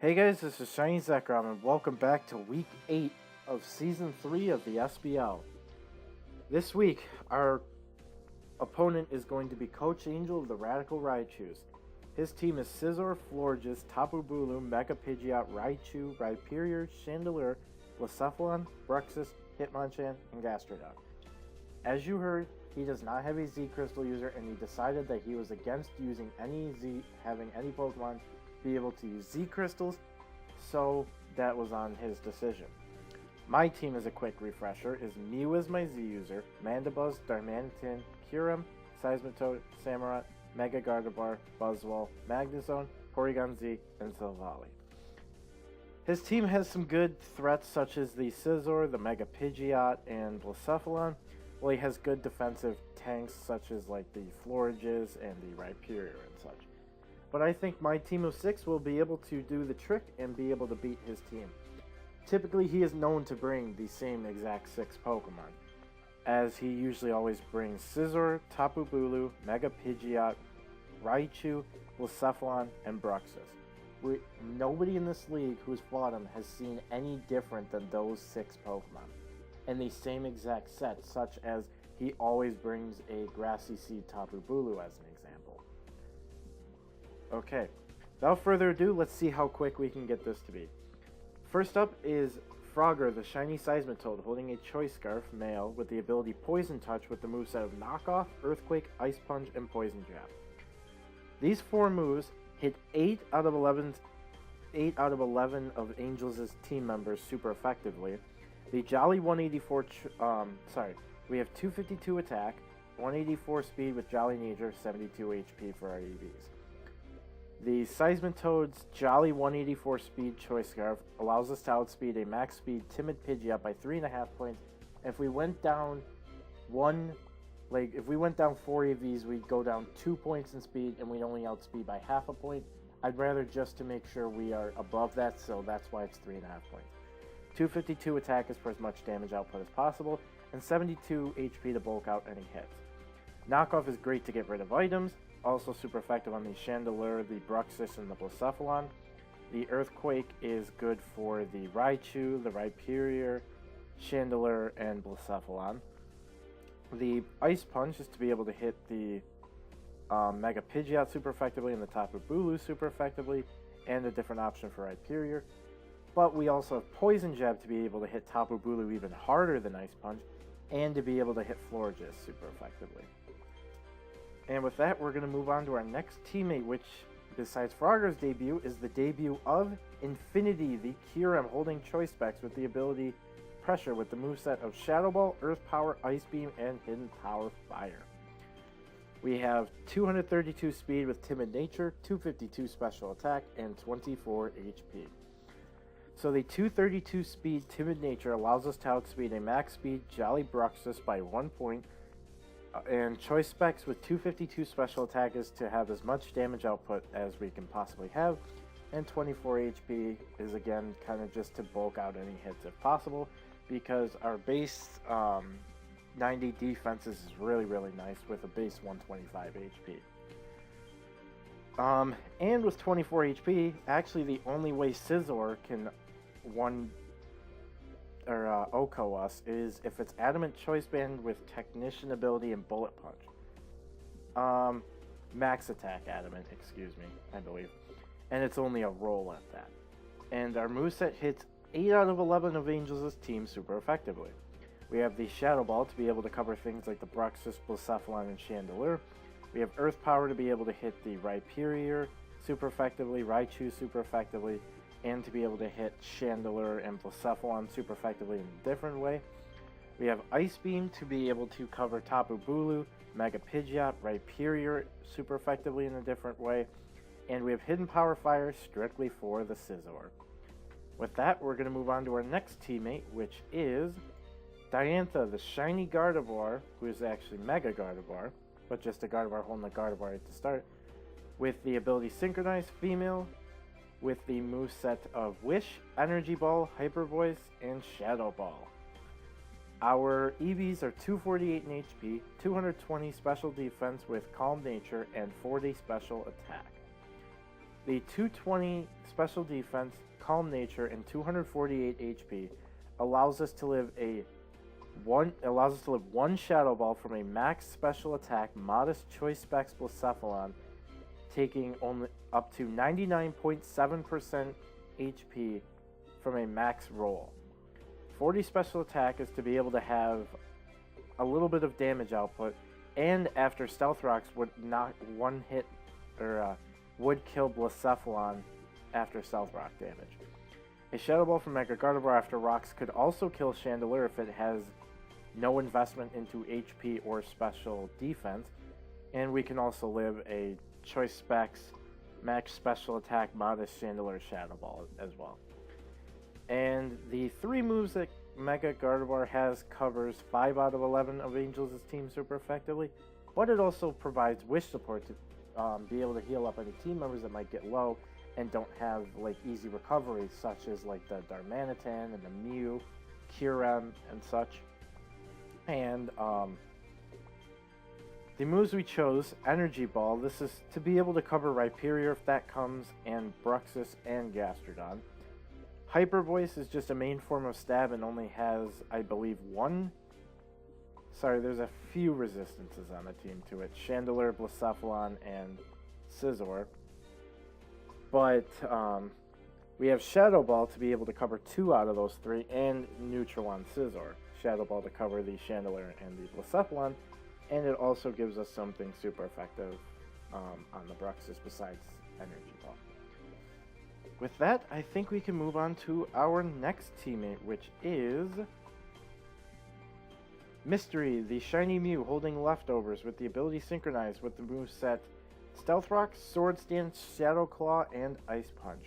Hey guys, this is Shiny Zekrom and welcome back to Week 8 of Season 3 of the SBL. This week, our opponent is going to be Coach Angel of the Radical Raichus. His team is Scizor, Florges, Tapu Bulu, Mega Pidgeot, Raichu, Rhyperior, Chandelure, Blacephalon, Bruxus, Hitmonchan, and Gastrodon. As you heard, he does not have a Z Crystal user and he decided that he was against using having any Pokemon be able to use Z Crystals, so that was on his decision. My team, as a quick refresher, is Mew as my Z user, Mandibuzz, Darmanitan, Kyurem, Seismitoad, Samurott, Mega Gardevoir, Buzzwole, Magnezone, Porygon Z, and Silvally. His team has some good threats such as the Scizor, the Mega Pidgeot, and Blacephalon, while he has good defensive tanks such as like the Florges and the Rhyperior and such. But I think my team of 6 will be able to do the trick and be able to beat his team. Typically, he is known to bring the same exact 6 Pokemon, as he usually always brings Scizor, Tapu Bulu, Mega Pidgeot, Raichu, Blacephalon, and Bruxus. Nobody in this league who's fought him has seen any different than those 6 Pokemon. And the same exact set, such as he always brings a Grassy Seed Tapu Bulu as an example. Okay, without further ado, let's see how quick we can get this to be. First up is Frogger, the shiny Seismitoad, holding a Choice Scarf, male, with the ability Poison Touch with the moveset of Knockoff, Earthquake, Ice Punch, and Poison Jab. These 4 moves hit 8 out of 11 of Angel's team members super effectively. The Jolly 184, we have 252 attack, 184 speed with Jolly Nature, 72 HP for our EVs. The Seismitoad's Jolly 184 speed Choice Scarf allows us to outspeed a max speed Timid Pidgeot by 3.5 points. And if we went down 4 EVs, we'd go down 2 points in speed and we'd only outspeed by half a point. I'd rather just to make sure we are above that, so that's why it's 3.5 points. 252 attack is for as much damage output as possible, and 72 HP to bulk out any hits. Knockoff is great to get rid of items, also super effective on the Chandelure, the Bruxus, and the Blacephalon. The Earthquake is good for the Raichu, the Rhyperior, Chandelure, and Blacephalon. The Ice Punch is to be able to hit the Mega Pidgeot super effectively and the Tapu Bulu super effectively, and a different option for Rhyperior. But we also have Poison Jab to be able to hit Tapu Bulu even harder than Ice Punch, and to be able to hit Florges super effectively. And with that, we're going to move on to our next teammate, which, besides Frogger's debut, is the debut of Infinity, the Kyurem, holding Choice Specs with the ability Pressure with the moveset of Shadow Ball, Earth Power, Ice Beam, and Hidden Power Fire. We have 232 speed with Timid Nature, 252 special attack, and 24 HP. So the 232 speed Timid Nature allows us to outspeed a max speed Jolly Bruxus by 1 point, and Choice Specs with 252 special attack is to have as much damage output as we can possibly have, and 24 HP is again kind of just to bulk out any hits if possible, because our base 90 defenses is really nice with a base 125 HP. And with 24 HP, actually the only way Scizor can OHKO us is if it's Adamant Choice Band with Technician ability and Bullet Punch. Max Attack Adamant, excuse me, I believe. And it's only a roll at that. And our moveset hits 8 out of 11 of Angel's team super effectively. We have the Shadow Ball to be able to cover things like the Bruxus, Blacephalon, and Chandelure. We have Earth Power to be able to hit the Rhyperior super effectively, Raichu super effectively, and to be able to hit Chandelure and Blacephalon super effectively in a different way. We have Ice Beam to be able to cover Tapu Bulu, Mega Pidgeot, Rhyperior super effectively in a different way. And we have Hidden Power Fire strictly for the Scizor. With that, we're going to move on to our next teammate, which is Diantha, the shiny Gardevoir, who is actually Mega Gardevoir, but just a Gardevoir holding a Gardevoir at the start, with the ability Synchronize, female, with the moveset of Wish, Energy Ball, Hyper Voice, and Shadow Ball. Our EVs are 248 in HP, 220 special defense with Calm Nature, and 40 special attack. The 220 special defense, calm nature, and 248 HP allows us to live one Shadow Ball from a max special attack modest choice specs Blacephalon, taking only up to 99.7% HP from a max roll. 40 special attack is to be able to have a little bit of damage output, and after Stealth Rocks would not one hit or would kill Blacephalon after Stealth Rock damage. A Shadow Ball from Mega Gardevoir after Rocks could also kill Chandelure if it has no investment into HP or special defense, and we can also live a choice specs max special attack modest Chandelure Shadow Ball as well. And the 3 moves that Mega Gardevoir has covers 5 out of 11 of Angels' team super effectively, but it also provides wish support to be able to heal up any team members that might get low and don't have like easy recoveries, such as like the Darmanitan and the Mew, Kyurem, and such. And the moves we chose, Energy Ball, this is to be able to cover Rhyperior if that comes, and Bruxus and Gastrodon. Hyper Voice is just a main form of stab and only has, I believe, there's a few resistances on the team to it. Chandelure, Blacephalon, and Scizor. But we have Shadow Ball to be able to cover 2 out of those 3, and Neutral on Scizor. Shadow Ball to cover the Chandelure and the Blacephalon, and it also gives us something super effective on the Bruxus besides Energy Ball. With that, I think we can move on to our next teammate, which is Mystery, the shiny Mew holding leftovers with the ability synchronized with the moveset Stealth Rock, Sword Stance, Shadow Claw, and Ice Punch.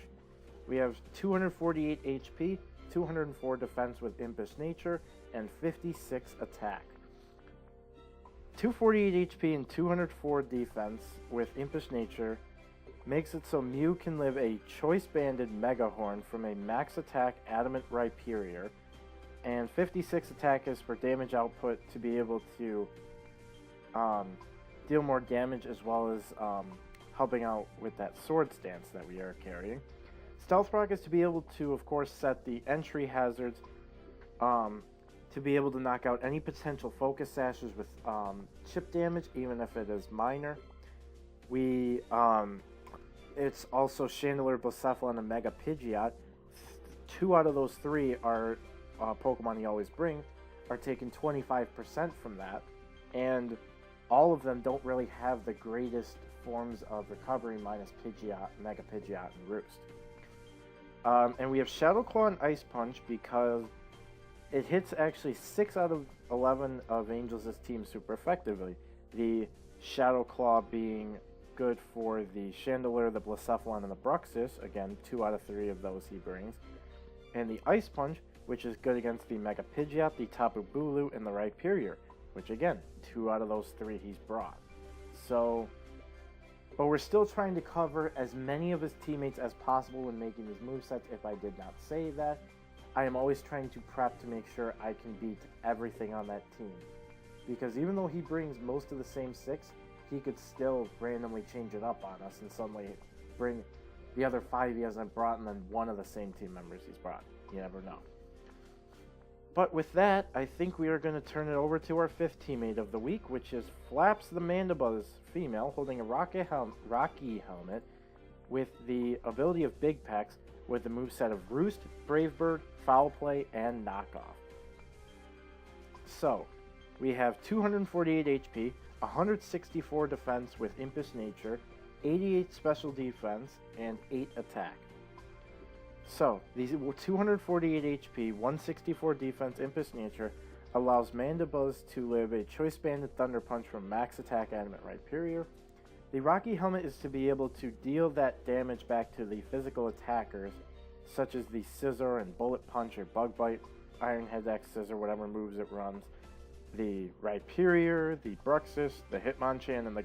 We have 248 HP, 204 defense with Impish Nature, and 56 attack. 248 HP and 204 defense with Impish Nature makes it so Mew can live a Choice Banded Mega Horn from a max attack Adamant Rhyperior, and 56 attack is for damage output to be able to deal more damage, as well as helping out with that Sword Stance that we are carrying. Stealth Rock is to be able to, of course, set the entry hazards to be able to knock out any potential focus sashes with chip damage, even if it is minor. It's also Chandelure, Blacephalon, and Mega Pidgeot. 2 out of those 3 are Pokemon you always bring, are taking 25% from that, and all of them don't really have the greatest forms of recovery minus Pidgeot, Mega Pidgeot, and Roost. And we have Shadow Claw and Ice Punch because it hits actually 6 out of 11 of Angels' team super effectively. The Shadow Claw being good for the Chandelure, the Blacephalon, and the Bruxus. Again, 2 out of 3 of those he brings. And the Ice Punch, which is good against the Mega Pidgeot, the Tapu Bulu, and the Rhyperior, which again, 2 out of those 3 he's brought. So, but we're still trying to cover as many of his teammates as possible when making his movesets. If I did not say that, I am always trying to prep to make sure I can beat everything on that team. Because even though he brings most of the same 6, he could still randomly change it up on us and suddenly bring the other 5 he hasn't brought and then one of the same team members he's brought. You never know. But with that, I think we are going to turn it over to our 5th teammate of the week, which is Flaps the Mandibuzz female, holding a Rocky helmet with the ability of Big Pecs with the moveset of Roost, Brave Bird, Foul Play, and Knockoff. So, we have 248 HP, 164 defense with Impish Nature, 88 special defense, and 8 attack. So, these 248 HP, 164 defense, Impish Nature allows Mandibuzz to live a Choice Banded Thunder Punch from max attack Adamant Rhyperior. The Rocky Helmet is to be able to deal that damage back to the physical attackers, such as the Scizor and Bullet Punch or Bug Bite, Iron Head X Scissor, whatever moves it runs, the Rhyperior, the Bruxus, the Hitmonchan, and the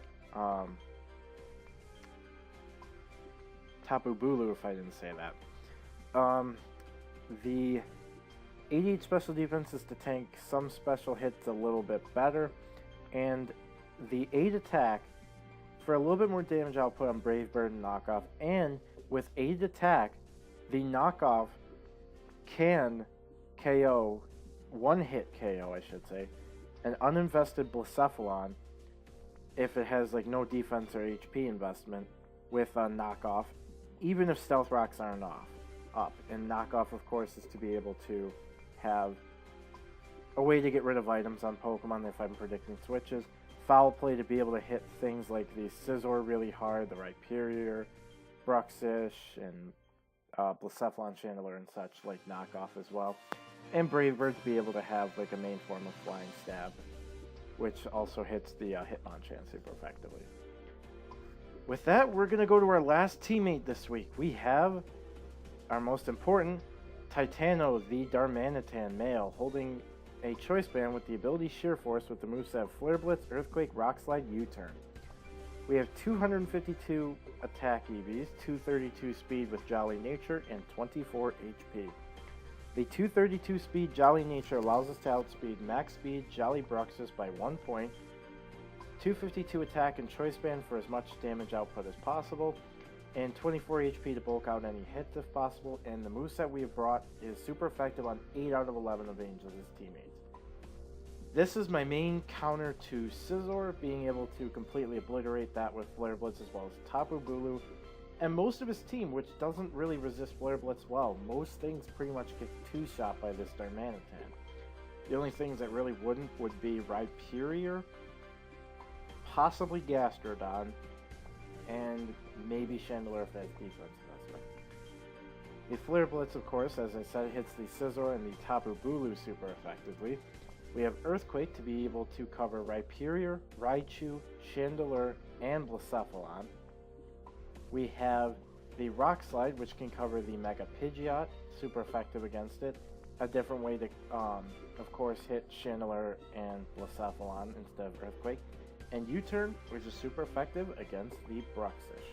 Tapu Bulu, if I didn't say that. The 88 special defense is to tank some special hits a little bit better, and the 8 attack for a little bit more damage output on Brave Bird and Knockoff, and with 8 attack, the Knockoff can KO, one-hit KO, I should say, an uninvested Blacephalon if it has like no defense or HP investment with a Knockoff, even if Stealth Rocks aren't up. And Knockoff, of course, is to be able to have a way to get rid of items on Pokemon if I'm predicting switches. Foul Play to be able to hit things like the Scizor really hard, the Rhyperior, Bruxish, and Blacephalon, Chandelure, and such, like Knockoff as well. And Brave Bird to be able to have like a main form of Flying Stab, which also hits the Hitmonchan super effectively. With that, we're going to go to our last teammate this week. We have our most important, Titano, the Darmanitan male, holding a Choice Band with the ability Sheer Force with the moveset Flare Blitz, Earthquake, Rock Slide, U-Turn. We have 252 attack EVs, 232 speed with Jolly Nature, and 24 HP. The 232 speed Jolly Nature allows us to outspeed max speed Jolly Bruxish by 1 point, 252 attack and Choice Band for as much damage output as possible, and 24 HP to bulk out any hits if possible, and the moveset we have brought is super effective on 8 out of 11 of Angel's teammates. This is my main counter to Scizor, being able to completely obliterate that with Flare Blitz, as well as Tapu Bulu, and most of his team, which doesn't really resist Flare Blitz well. Most things pretty much get two-shot by this Darmanitan. The only things that really wouldn't would be Rhyperior, possibly Gastrodon, and maybe Chandelure if that's defense investment. The Flare Blitz, of course, as I said, hits the Scizor and the Tapu Bulu super effectively. We have Earthquake to be able to cover Rhyperior, Raichu, Chandelure, and Blacephalon. We have the Rock Slide, which can cover the Mega Pidgeot, super effective against it. A different way to, of course, hit Chandelure and Blacephalon instead of Earthquake. And U-Turn, which is super effective against the Bruxish,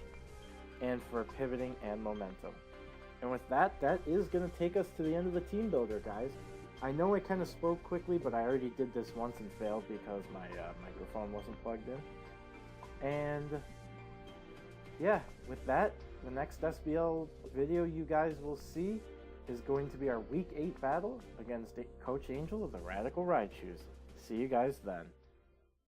and for pivoting and momentum. And with that, that is going to take us to the end of the team builder, guys. I know I kind of spoke quickly, but I already did this once and failed because my microphone wasn't plugged in. And yeah, with that, the next SBL video you guys will see is going to be our Week 8 battle against Coach Angel of the Radical Raichus. See you guys then.